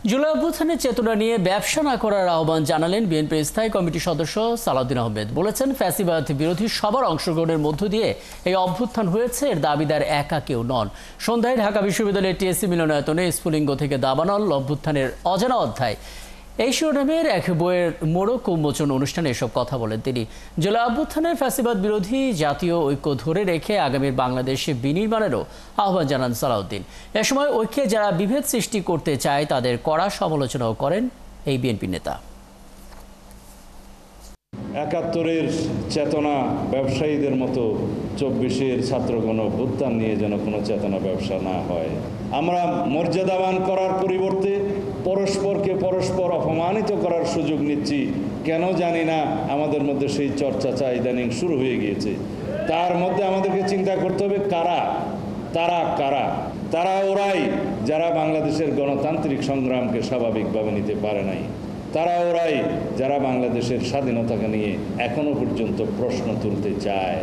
জুলাই অভ্যুত্থানের চেতনা নিয়ে ব্যবসা না করার আহ্বান জানালেন বিএনপির স্থায়ী কমিটির সদস্য সালাউদ্দিন আহমেদ। বলেছেন, ফ্যাসিবাদ বিরোধী সবার অংশগ্রহণের মধ্য দিয়ে এই অভ্যুত্থান হয়েছে, এর দাবিদার একা কেউ নন। সন্ধ্যায় ঢাকা বিশ্ববিদ্যালয়ের টিএসসি মিলনায়তনে স্ফুলিঙ্গ থেকে দাবানল অভ্যুত্থানের অজানা অধ্যায় এই শিরোনামের এক বইয়ের মোড়ক উন্মোচন অনুষ্ঠানে এসব কথা বলেন তিনি। জুলাই অভ্যুত্থানের ফ্যাসিবাদ বিরোধী জাতীয় ঐক্য ধরে রেখে আগামীর বাংলাদেশে বিনির্মাণেরও আহ্বান জানান সালাউদ্দিন। এ সময় ঐক্যে যারা বিভেদ সৃষ্টি করতে চায় তাদের কড়া সমালোচনাও করেন এই বিএনপি নেতা। ৭১-এর চেতনা ব্যবসায়ীদের মতো ২৪-এর ছাত্রগণ অভ্যুত্থান নিয়ে যেন কোনো চেতনা ব্যবসা না হয়। আমরা মর্যাদাবান করার পরিবর্তে পরস্পরকে পরস্পর অপমানিত করার সুযোগ নিচ্ছি। কেন জানি না, আমাদের মধ্যে সেই চর্চা ইদানিং শুরু হয়ে গিয়েছে। তার মধ্যে আমাদেরকে চিন্তা করতে হবে তারা ওরাই যারা বাংলাদেশের গণতান্ত্রিক সংগ্রামকে স্বাভাবিকভাবে নিতে পারে নাই। তারা ওরাই যারা বাংলাদেশের স্বাধীনতাকে নিয়ে এখনো পর্যন্ত প্রশ্ন তুলতে চায়।